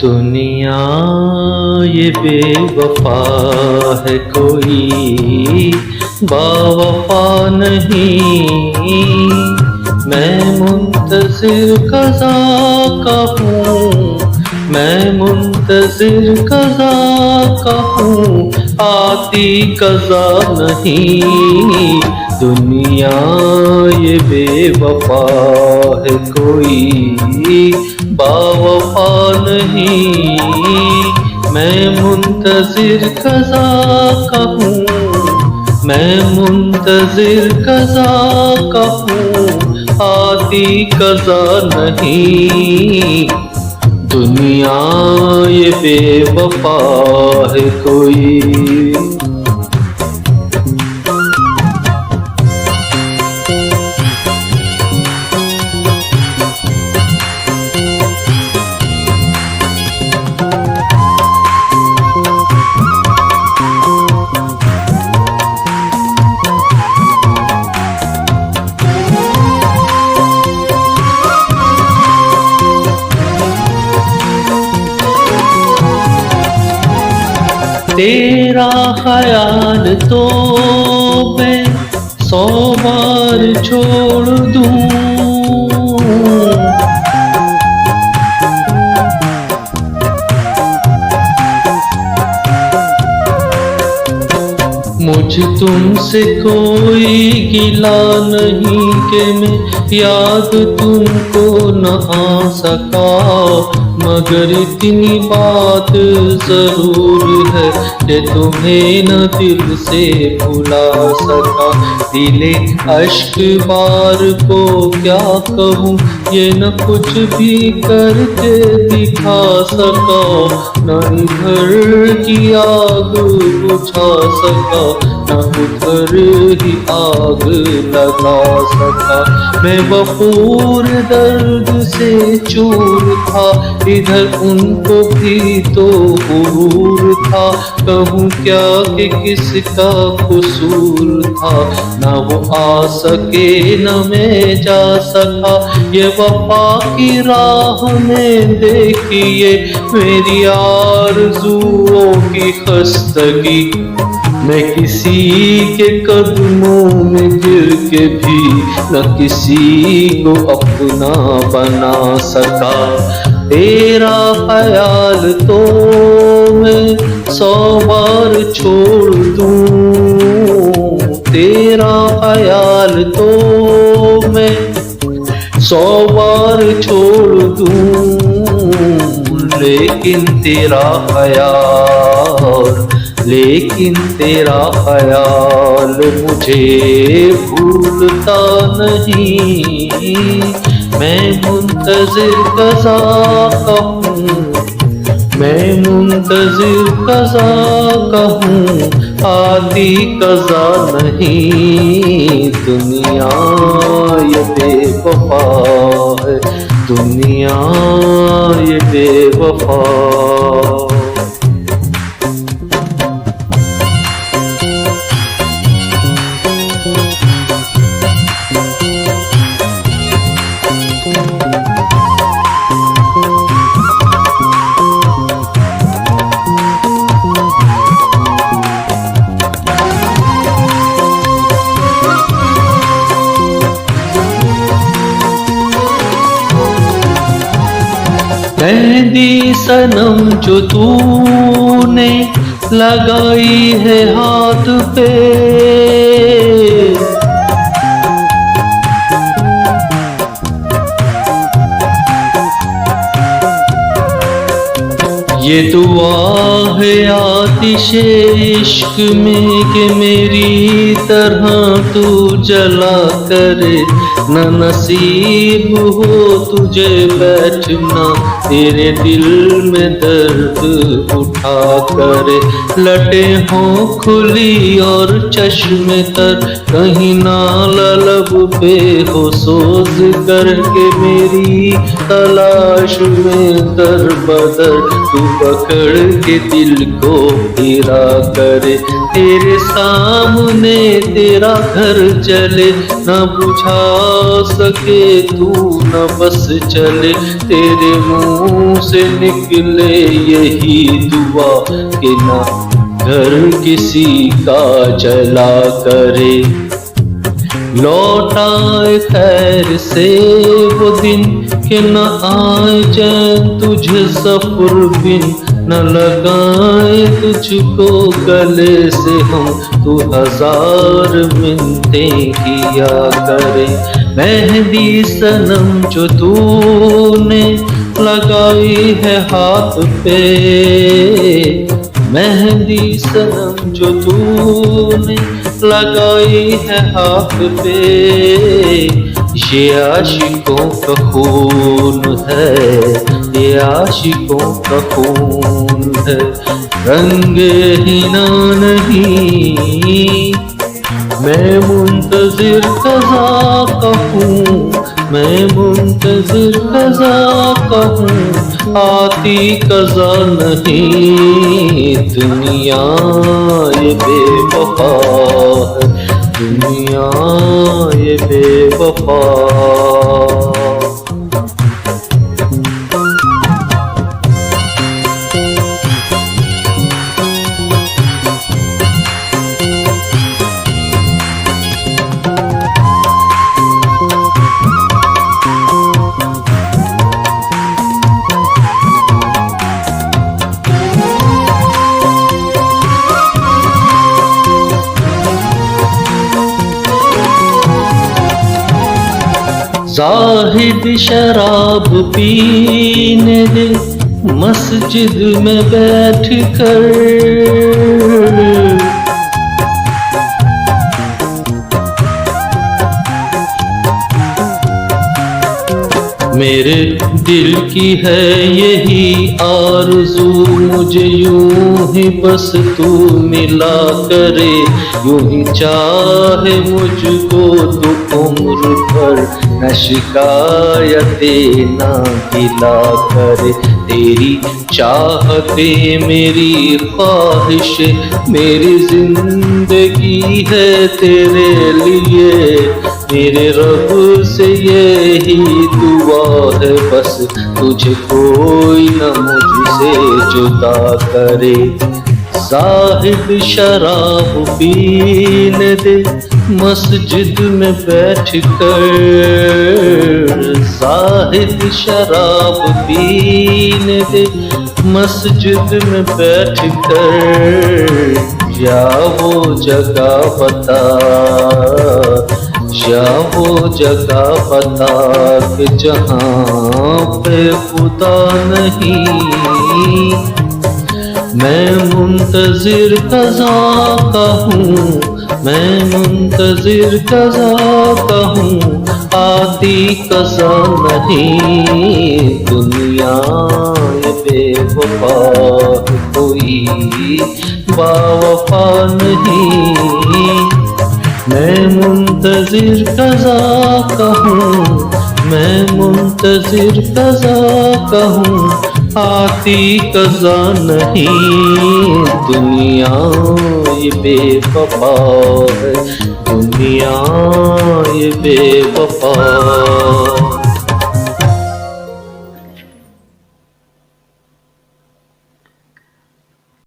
दुनिया ये बेवफा है, कोई बावफा नहीं। मैं मुंतज़िर क़ज़ा का हूँ, मैं मुंतज़िर क़ज़ा का हूँ, आती क़ज़ा नहीं। दुनिया ये बेवफा है, कोई बावफा नहीं। मैं मुंतज़िर क़ज़ा का हूँ, मैं मुंतज़िर क़ज़ा का हूँ, आती क़ज़ा नहीं। दुनिया ये बेवफा है कोई। तेरा ख्याल तो मैं 100 बार छोड़ दूँ, मुझ तुमसे कोई गिला नहीं कि मैं याद तुमको न आ सका। मगर इतनी बात जरूर है कि तुम्हें न दिल से भुला सका। दिले अश्क बार को क्या कहूँ, ये न कुछ भी करके दिखा सका। न इधर की आग बुझा सका, न उधर ही आग लगा सका। मैं बखूर दर्द से चूर था, इधर उनको भी तो गुरूर था। कहूँ क्या कि किसका कसूर था, न वो आ सके न मैं जा सका। ये वफा की राह में देखिए मेरी आरज़ुओं की खस्तगी। मैं किसी के कदमों में गिर के भी न किसी को अपना बना सका। तेरा ख्याल तो मैं 100 बार छोड़ दूँ, तेरा ख्याल तो मैं 100 बार छोड़ दूँ, लेकिन तेरा ख्याल, लेकिन तेरा ख्याल मुझे भूलता नहीं। मैं मुंतज़िर क़ज़ा का हूँ, मैं मुंतज़िर क़ज़ा का हूँ, आती क़ज़ा नहीं। दुनिया ये बेवफा है, दुनिया ये बेवफा। मेहंदी सनम जो तूने लगाई है हाथ पे, ये दुआ है आतिशे इश्क में कि मेरी तरह तू जला करे। न नसीब हो तुझे बैठना तेरे दिल में दर्द उठा कर। लटे हों खुली और चश्मे तर, कहीं नाला लब पे हो सोज करके मेरी तलाश में दर बदर तू पकड़ के दिल को फिरा करे। तेरे सामने तेरा घर जले न बुझा सके तू न बस चले, तेरे मुंह से निकले यही दुआ कि ना घर किसी का जला करे। लौट आए खैर से वो दिन कि न आए चैन तुझे सफर बिन, न लगाए तुझको गले से हम तू हजार मिन्नतें किया करे। मेहंदी सनम जो तूने लगाई है हाथ पे, मेहंदी सनम जो तूने लगाई है हाथ पे, ये आशिकों का खून है, ये आशिकों का खून है। रंगे हिना नहीं मैं मुंतजिर कज़ा का हूँ, मैं मुंतजिर कज़ा का हूँ, आती कज़ा नहीं। दुनिया ये बेवफा है, दुनिया ये बेवफा। ज़ाहिद शराब पीने दे मस्जिद में बैठ कर, मेरे दिल की है यही आरज़ू, मुझे यूं ही बस तू मिला करे, यूं ही चाहे मुझको तू उम्र भर, न शिकायतें ना गिला करे। तेरी चाहते मेरी ख्वाहिश, मेरी जिंदगी है तेरे लिए, मेरे रब से यही दुआ है बस तुझे कोई न मुझसे जुदा करे। ज़ाहिद शराब पीने दे मस्जिद में बैठ कर, ज़ाहिद शराब पीने दे मस्जिद में बैठ कर, या वो जगह बता, या वो जगह बता कि जहाँ पे खुदा नहीं। मैं मुंतजिर कज़ा का हूँ, मैं मुंतजिर कज़ा का हूँ, आती कज़ा नहीं। दुनिया ये बेवफा कोई बावफा नहीं। मैं मुंतजिर कज़ा का हूँ, मैं मुंतजिर कज़ा का हूँ, आती कज़ा नहीं। दुनिया ये बेवफा है, दुनिया ये बेवफा।